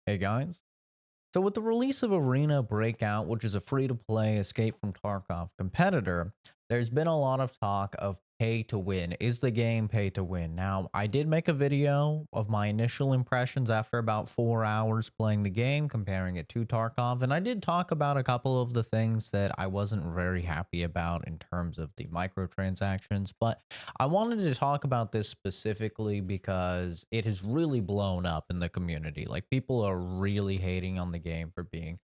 Hey guys. So, with the release of Arena Breakout, which is a free to play Escape from Tarkov competitor, there's been a lot of talk of pay to win. Is the game pay to win? Now, I did make a video of my initial impressions after about 4 hours playing the game, comparing it to Tarkov, and I did talk about a couple of the things that I wasn't very happy about in terms of the microtransactions. But I wanted to talk about this specifically because it has really blown up in the community. Like, people are really hating on the game for being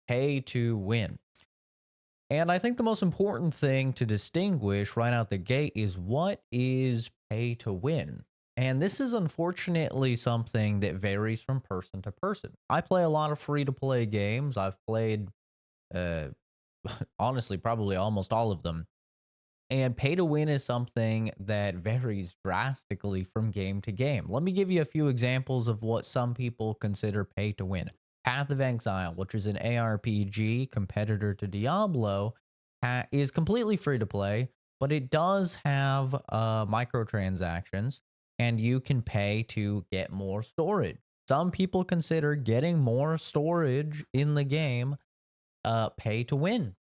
pay to win. And I think the most important thing to distinguish right out the gate is what is pay to win. And this is unfortunately something that varies from person to person. I play a lot of free to play games. I've played, uh, honestly, probably almost all of them, and pay to win is something that varies drastically from game to game. Let me give you a few examples of what some people consider pay to win. Path of Exile, which is an ARPG competitor to Diablo, is completely free to play, but it does have microtransactions, and you can pay to get more storage. Some people consider getting more storage in the game pay to win.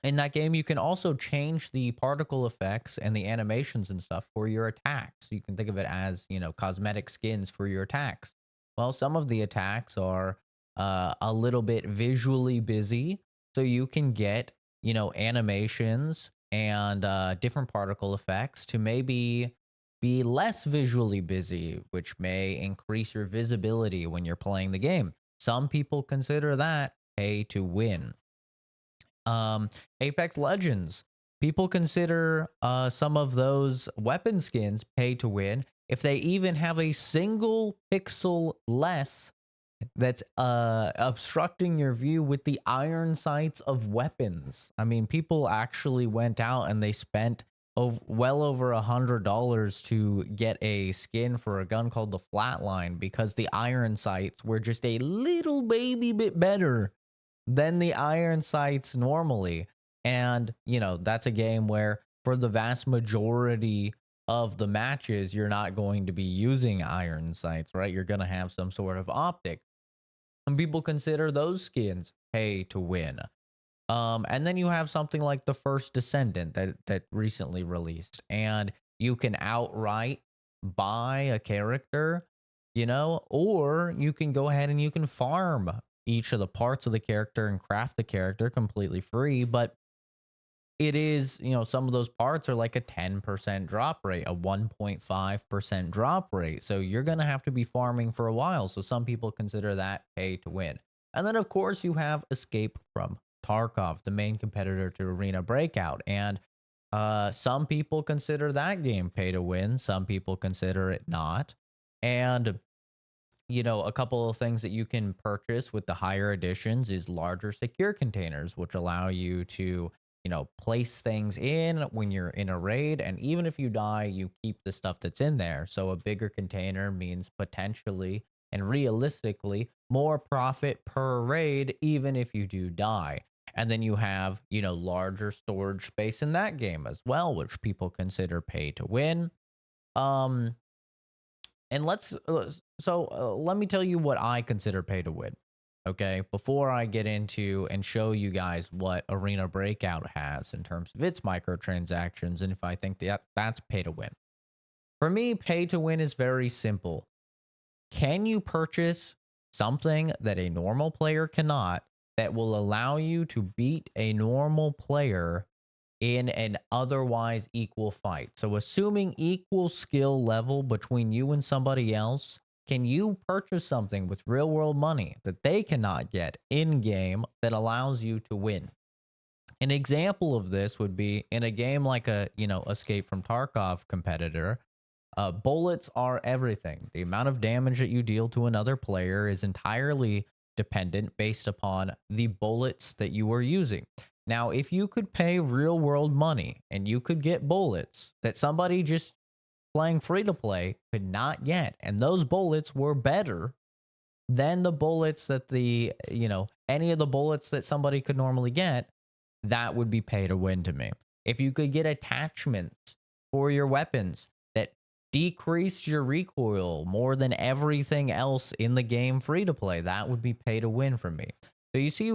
In that game, you can also change the particle effects and the animations and stuff for your attacks. You can think of it as, cosmetic skins for your attacks. Well, some of the attacks are a little bit visually busy, so you can get, animations and different particle effects to maybe be less visually busy, which may increase your visibility when you're playing the game. Some people consider that pay to win. um, Apex Legends. People consider some of those weapon skins pay to win if they even have a single pixel less that's obstructing your view with the iron sights of weapons. I mean, people actually went out and they spent well over $100 to get a skin for a gun called the Flatline because the iron sights were just a little baby bit better than the iron sights normally. And, that's a game where for the vast majority of the matches, you're not going to be using iron sights, right? You're going to have some sort of optic. And people consider those skins pay to win. And then you have something like the First Descendant that recently released, and you can outright buy a character, or you can go ahead and you can farm each of the parts of the character and craft the character completely free. But it is, some of those parts are like a 10% drop rate, a 1.5% drop rate. So you're going to have to be farming for a while. So some people consider that pay to win. And then, of course, you have Escape from Tarkov, the main competitor to Arena Breakout. And some people consider that game pay to win. Some people consider it not. And a couple of things that you can purchase with the higher editions is larger secure containers, which allow you to, place things in when you're in a raid. And even if you die, you keep the stuff that's in there. So a bigger container means potentially and realistically more profit per raid, even if you do die. And then you have, larger storage space in that game as well, which people consider pay to win. Um, and let me tell you what I consider pay to win. Okay, before I get into and show you guys what Arena Breakout has in terms of its microtransactions and if I think that's pay to win. For me, pay to win is very simple. Can you purchase something that a normal player cannot that will allow you to beat a normal player in an otherwise equal fight? So, assuming equal skill level between you and somebody else, can you purchase something with real world money that they cannot get in game that allows you to win? An example of this would be in a game like Escape from Tarkov competitor. Bullets are everything. The amount of damage that you deal to another player is entirely dependent based upon the bullets that you are using. Now, if you could pay real world money and you could get bullets that somebody just playing free to play could not get, and those bullets were better than the bullets that any of the bullets that somebody could normally get, that would be pay to win to me. If you could get attachments for your weapons that decrease your recoil more than everything else in the game free to play. That would be pay to win for me. So you see,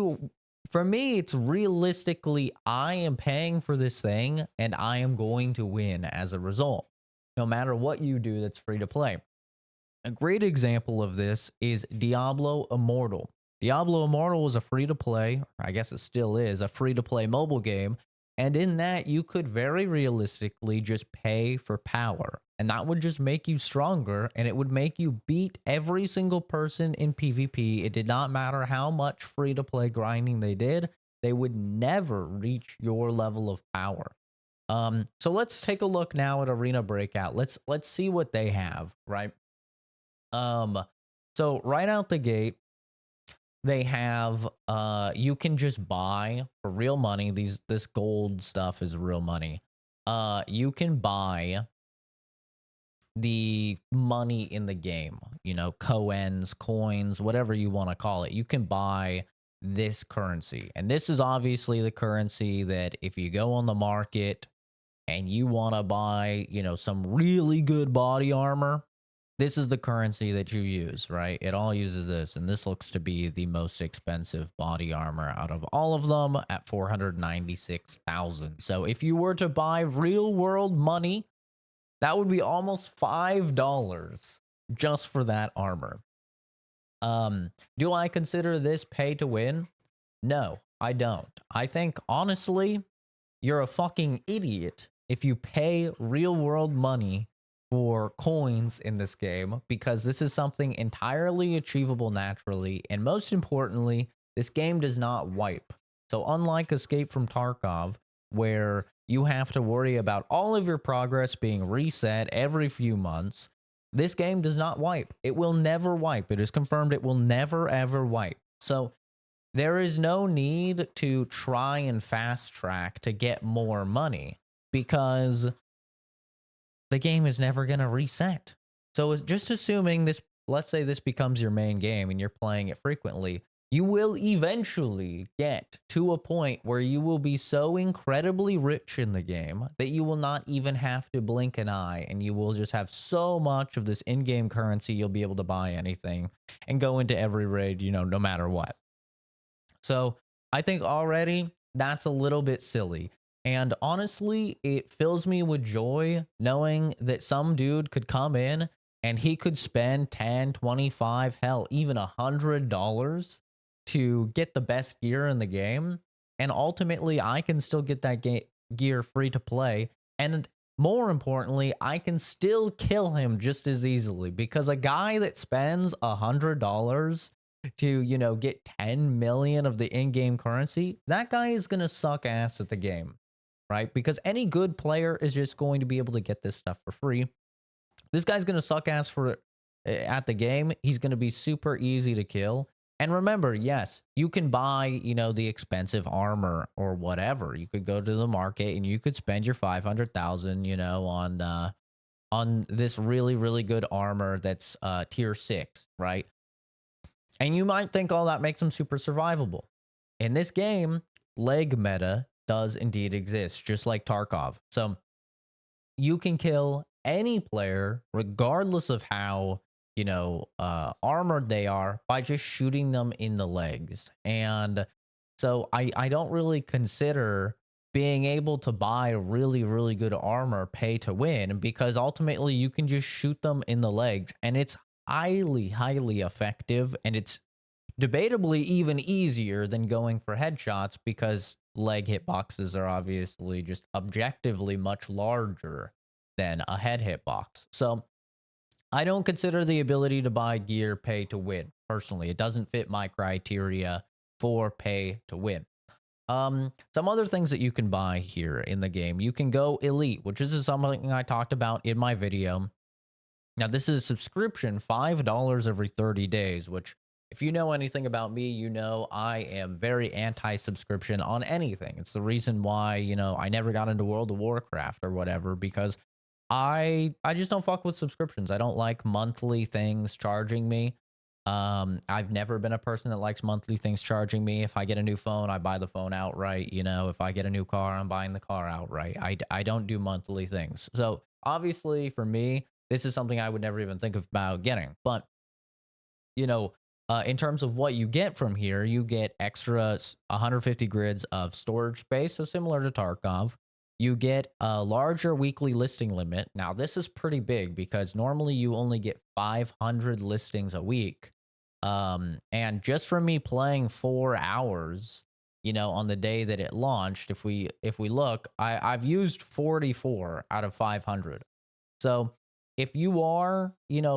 for me, it's realistically, I am paying for this thing and I am going to win as a result, no matter what you do that's free to play. A great example of this is Diablo Immortal. Diablo Immortal was a free to play, I guess it still is, a free to play mobile game. And in that, you could very realistically just pay for power. And that would just make you stronger and it would make you beat every single person in PvP. It did not matter how much free to play grinding they did, they would never reach your level of power. So let's take a look now at Arena Breakout. Let's see what they have, right? So right out the gate, they have you can just buy for real money. This gold stuff is real money. You can buy the money in the game, you know, coins, whatever you want to call it. You can buy this currency. And this is obviously the currency that if you go on the market and you want to buy, you know, some really good body armor, this is the currency that you use, right? It all uses this, and this looks to be the most expensive body armor out of all of them at 496,000. So if you were to buy real world money, that would be almost $5 just for that armor. Do I consider this pay to win? No, I don't. I think honestly, you're a fucking idiot if you pay real world money for coins in this game, because this is something entirely achievable naturally, and most importantly, this game does not wipe. So unlike Escape from Tarkov, where you have to worry about all of your progress being reset every few months, this game does not wipe. It will never wipe. It is confirmed it will never ever wipe. So there is no need to try and fast track to get more money, because the game is never going to reset. So it's just assuming this, let's say this becomes your main game and you're playing it frequently, you will eventually get to a point where you will be so incredibly rich in the game that you will not even have to blink an eye, and you will just have so much of this in-game currency you'll be able to buy anything and go into every raid, you know, no matter what. So I think already that's a little bit silly. And honestly, it fills me with joy knowing that some dude could come in and he could spend 10, 25, hell, even $100 to get the best gear in the game. And ultimately, I can still get that gear free to play. And more importantly, I can still kill him just as easily, because a guy that spends $100 to, you know, get 10 million of the in-game currency, that guy is going to suck ass at the game. Right? Because any good player is just going to be able to get this stuff for free. This guy's going to suck ass at the game. He's going to be super easy to kill. And remember, yes, you can buy, you know, the expensive armor or whatever. You could go to the market and you could spend your 500,000, you know, on this really, really good armor that's tier 6, right? And you might think, oh, that makes them super survivable. In this game, leg meta does indeed exist, just like Tarkov. So you can kill any player, regardless of how, you know, armored they are, by just shooting them in the legs. And so I don't really consider being able to buy really, really good armor pay to win, because ultimately you can just shoot them in the legs, and it's highly, highly effective, and it's debatably even easier than going for headshots, because leg hitboxes are obviously just objectively much larger than a head hitbox. So I don't consider the ability to buy gear pay to win. Personally, it doesn't fit my criteria for pay to win. Some other things that you can buy here in the game. You can go elite, which is something I talked about in my video. Now, this is a subscription, $5 every 30 days, which, if you know anything about me, you know I am very anti-subscription on anything. It's the reason why, you know, I never got into World of Warcraft or whatever, because I just don't fuck with subscriptions. I don't like monthly things charging me. I've never been a person that likes monthly things charging me. If I get a new phone, I buy the phone outright. You know, if I get a new car, I'm buying the car outright. I don't do monthly things. So obviously for me, this is something I would never even think about getting. But you know, in terms of what you get from here, you get extra 150 grids of storage space, so similar to Tarkov. You get a larger weekly listing limit. Now, this is pretty big because normally you only get 500 listings a week. And just from me playing 4 hours, on the day that it launched, if we look, I've used 44 out of 500. So if you are,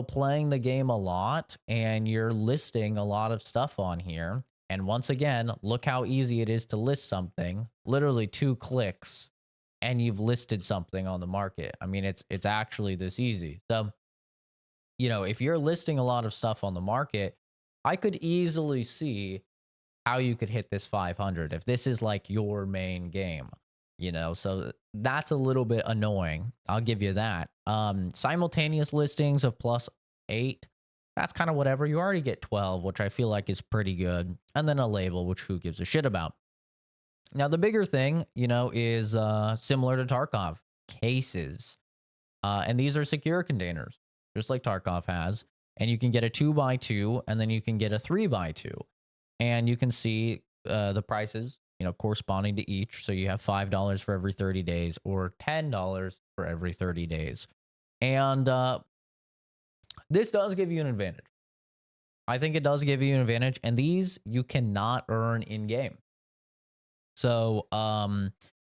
playing the game a lot and you're listing a lot of stuff on here, and once again, look how easy it is to list something, literally 2 clicks and you've listed something on the market. I mean, it's actually this easy. So, if you're listing a lot of stuff on the market, I could easily see how you could hit this 500 if this is like your main game, so that's a little bit annoying. I'll give you that. Simultaneous listings of +8, that's kind of whatever. You already get 12, which I feel like is pretty good. And then a label, which who gives a shit about. Now, the bigger thing, is similar to Tarkov, cases. And these are secure containers, just like Tarkov has. And you can get a 2x2, and then you can get a 3x2. And you can see the prices, corresponding to each. So you have $5 for every 30 days or $10 for every 30 days. And this does give you an advantage. I think it does give you an advantage. And these you cannot earn in game. So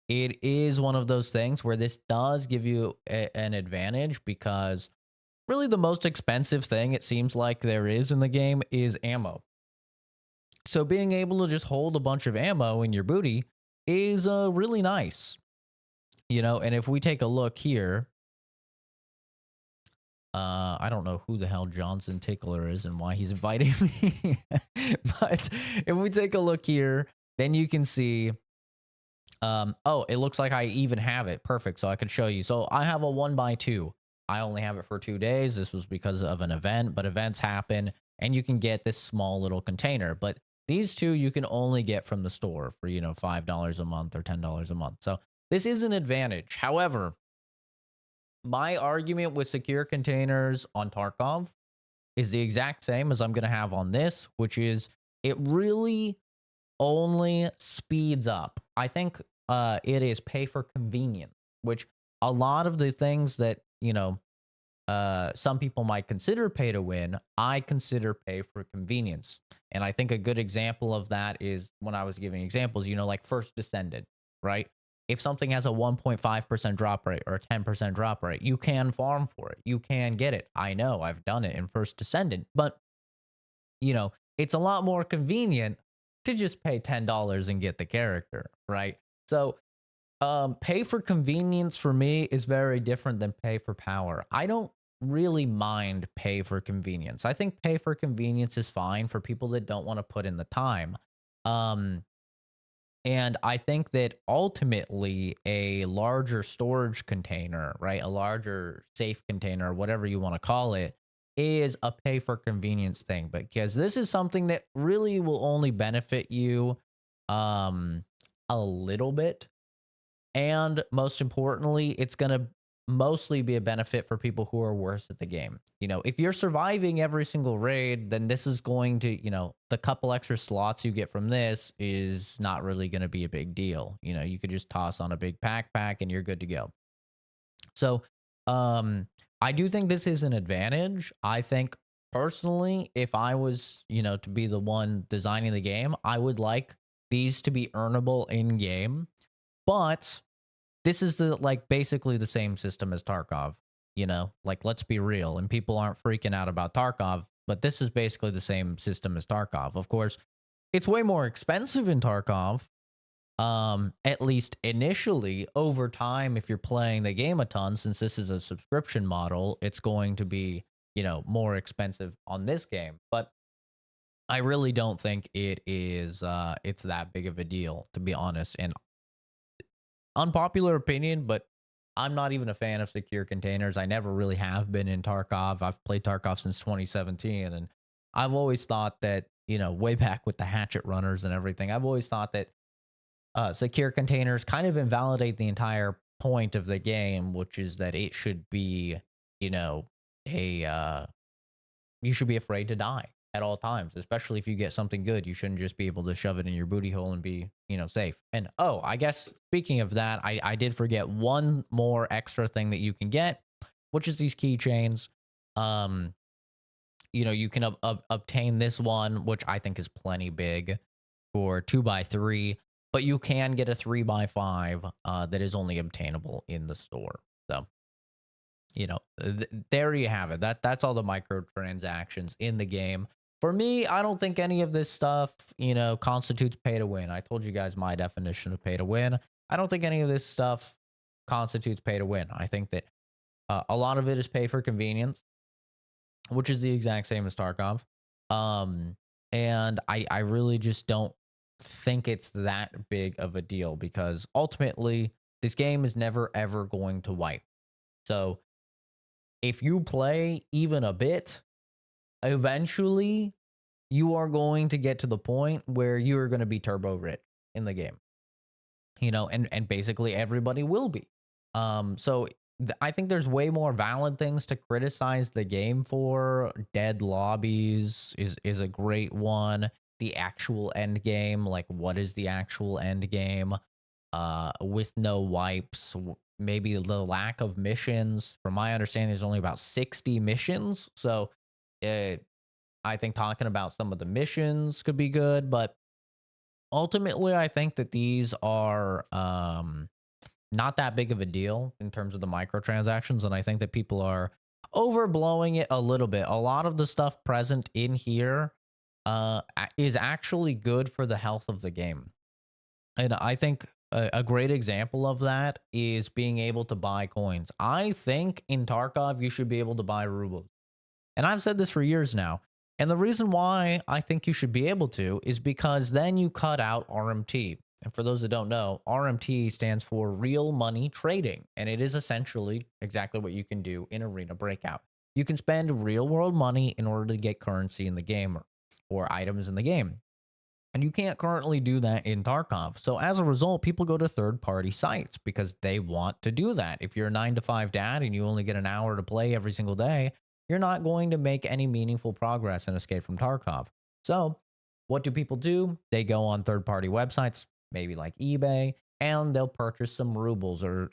it is one of those things where this does give you an advantage because really the most expensive thing it seems like there is in the game is ammo. So being able to just hold a bunch of ammo in your booty is really nice. And if we take a look here, I don't know who the hell Johnson Tickler is and why he's inviting me. But if we take a look here, then you can see, oh, it looks like I even have it. Perfect. So I could show you. So I have a 1x2. I only have it for 2 days. This was because of an event, but events happen and you can get this small little container. But these two you can only get from the store for, $5 a month or $10 a month. So this is an advantage. However, my argument with secure containers on Tarkov is the exact same as I'm going to have on this, which is it really only speeds up. I think it is pay for convenience, which a lot of the things that, some people might consider pay to win, I consider pay for convenience. And I think a good example of that is when I was giving examples, like First Descendant, right? If something has a 1.5% drop rate or a 10% drop rate, you can farm for it. You can get it. I know I've done it in First Descendant, but it's a lot more convenient to just pay $10 and get the character, right? So pay for convenience for me is very different than pay for power. I don't really mind pay for convenience. I think pay for convenience is fine for people that don't want to put in the time. And I think that ultimately a larger storage container, right? A larger safe container, whatever you want to call it, is a pay for convenience thing, because this is something that really will only benefit you a little bit. And most importantly, it's going to mostly be a benefit for people who are worse at the game. If you're surviving every single raid, then this is going to, the couple extra slots you get from this is not really going to be a big deal. You could just toss on a big backpack and you're good to go. So, I do think this is an advantage. I think personally, if I was, to be the one designing the game, I would like these to be earnable in game. But this is basically the same system as Tarkov, let's be real. And people aren't freaking out about Tarkov, but this is basically the same system as Tarkov. Of course, it's way more expensive in Tarkov, at least initially. Over time, if you're playing the game a ton, since this is a subscription model, it's going to be, more expensive on this game. But I really don't think it is, it's that big of a deal, to be honest. And unpopular opinion, but I'm not even a fan of secure containers. I never really have been in Tarkov. I've played Tarkov since 2017, and I've always thought that, way back with the hatchet runners and everything, I've always thought that secure containers kind of invalidate the entire point of the game, which is that it should be, you know, a you should be afraid to die at all times, especially if you get something good. You shouldn't just be able to shove it in your booty hole and be, safe. And oh, I guess speaking of that, I did forget one more extra thing that you can get, which is these keychains. Um, you can obtain this one, which I think is plenty big for 2x3, but you can get a 3x5 that is only obtainable in the store. So, there you have it. That's all the microtransactions in the game. For me, I don't think any of this stuff, constitutes pay to win. I told you guys my definition of pay to win. I don't think any of this stuff constitutes pay to win. I think that a lot of it is pay for convenience, which is the exact same as Tarkov. Um, and I really just don't think it's that big of a deal because ultimately this game is never ever going to wipe. So if you play even a bit, eventually you are going to get to the point where you're going to be turbo rich in the game. And basically everybody will be. So I think there's way more valid things to criticize the game for. Dead lobbies is a great one. The actual end game, like what is the actual end game? With no wipes, maybe the lack of missions. From my understanding, there's only about 60 missions. So I think talking about some of the missions could be good, but ultimately, I think that these are not that big of a deal in terms of the microtransactions, and I think that people are overblowing it a little bit. A lot of the stuff present in here is actually good for the health of the game, and I think a great example of that is being able to buy coins. I think in Tarkov you should be able to buy rubles. And I've said this for years now. And the reason why I think you should be able to is because then you cut out RMT. And for those that don't know, RMT stands for real money trading. And it is essentially exactly what you can do in Arena Breakout. You can spend real world money in order to get currency in the game or items in the game. And you can't currently do that in Tarkov. So as a result, people go to third-party sites because they want to do that. If you're a 9 to 5 dad and you only get an hour to play every single day, you're not going to make any meaningful progress in Escape from Tarkov. So what do people do? They go on third-party websites, maybe like eBay, and they'll purchase some rubles or,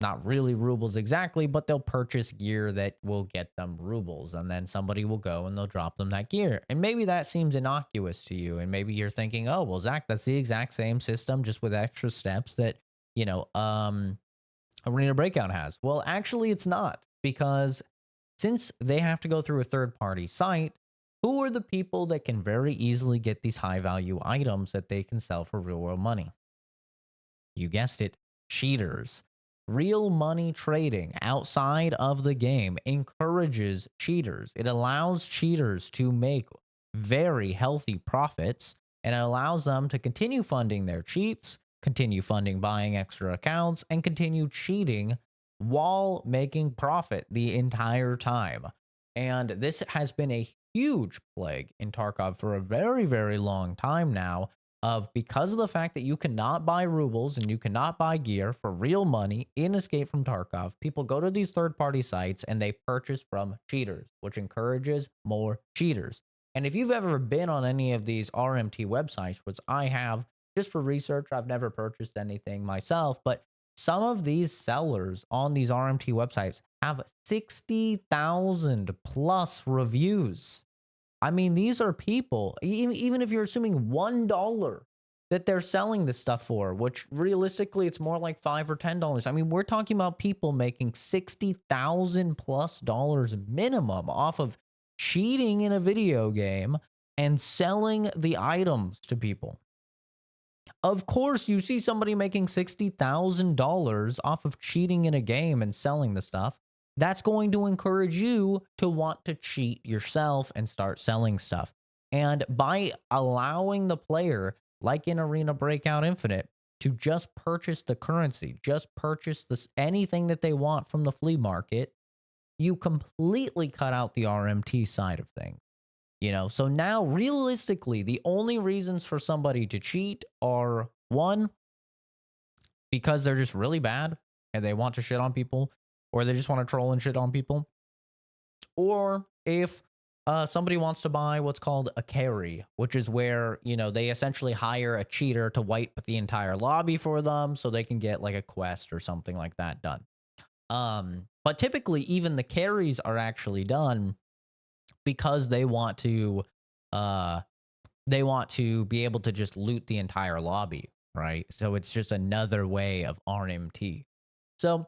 not really rubles exactly, but they'll purchase gear that will get them rubles. And then somebody will go and they'll drop them that gear. And maybe that seems innocuous to you. And maybe you're thinking, oh, well, Zach, that's the exact same system, just with extra steps that, Arena Breakout has. Well, actually, it's not, because since they have to go through a third party site, who are the people that can very easily get these high value items that they can sell for real world money? You guessed it, cheaters. Real money trading outside of the game encourages cheaters. It allows cheaters to make very healthy profits, and it allows them to continue funding their cheats, continue funding buying extra accounts, and continue cheating while making profit the entire time. And this has been a huge plague in Tarkov for a very, very long time now, of because of the fact that you cannot buy rubles and you cannot buy gear for real money in Escape from Tarkov, people go to these third-party sites and they purchase from cheaters, which encourages more cheaters. And if you've ever been on any of these RMT websites, which I have just for research, I've never purchased anything myself, but some of these sellers on these RMT websites have 60,000 plus reviews. I mean, these are people, even if you're assuming $1 that they're selling this stuff for, which realistically it's more like $5 or $10. I mean, we're talking about people making $60,000 plus minimum off of cheating in a video game and selling the items to people. Of course, you see somebody making $60,000 off of cheating in a game and selling the stuff. That's going to encourage you to want to cheat yourself and start selling stuff. And by allowing the player, like in Arena Breakout Infinite, to just purchase the currency, just purchase anything that they want from the flea market, you completely cut out the RMT side of things. So now realistically, the only reasons for somebody to cheat are, one, because they're just really bad and they want to shit on people. or they just want to troll and shit on people, or if somebody wants to buy what's called a carry, which is where, you know, they essentially hire a cheater to wipe the entire lobby for them so they can get like a quest or something like that done. But typically, even the carries are actually done because uh, they want to be able to just loot the entire lobby, right? So it's just another way of RMT. So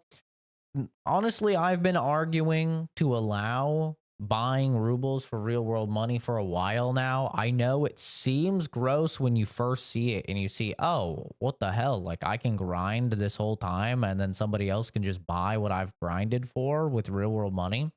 honestly, I've been arguing to allow buying rubles for real world money for a while now. I know it seems gross when you first see it and you see, oh, what the hell? Like, I can grind this whole time and then somebody else can just buy what I've grinded for with real world money.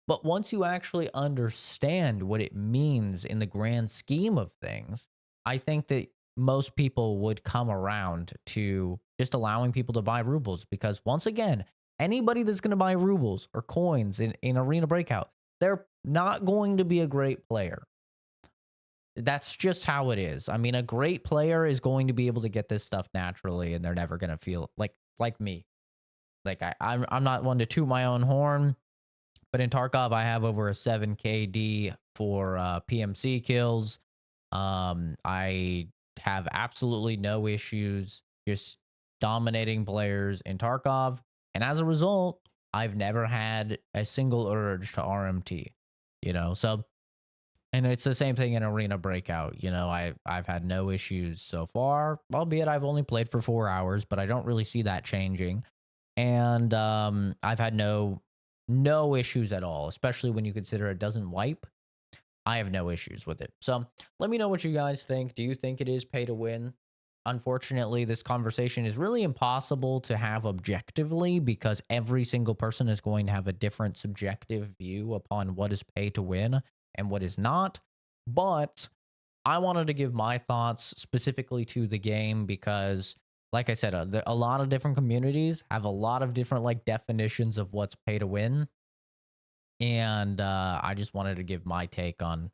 But once you actually understand what it means in the grand scheme of things, I think that most people would come around to just allowing people to buy rubles, because once again, anybody that's going to buy rubles or coins in Arena Breakout, they're not going to be a great player. That's just how it is. I mean, a great player is going to be able to get this stuff naturally, and they're never going to feel like me. Like I'm not one to toot my own horn, but in Tarkov, I have over a 7 KD for PMC kills. I have absolutely no issues just dominating players in Tarkov. And as a result, I've never had a single urge to RMT, you know? So, and it's the same thing in Arena Breakout. You know, I've had no issues so far, albeit I've only played for 4 hours, but I don't really see that changing. And I've had no issues at all, especially when you consider it doesn't wipe. I have no issues with it. So let me know what you guys think. Do you think it is pay to win? Unfortunately, this conversation is really impossible to have objectively because every single person is going to have a different subjective view upon what is pay to win and what is not. But I wanted to give my thoughts specifically to the game because, like I said, a lot of different communities have a lot of different like definitions of what's pay to win, and I just wanted to give my take on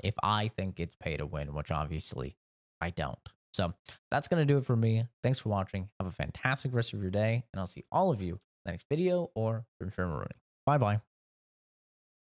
if I think it's pay to win, which obviously I don't. So that's gonna do it for me. Thanks for watching. Have a fantastic rest of your day, and I'll see all of you in the next video or from Sherman. Bye bye.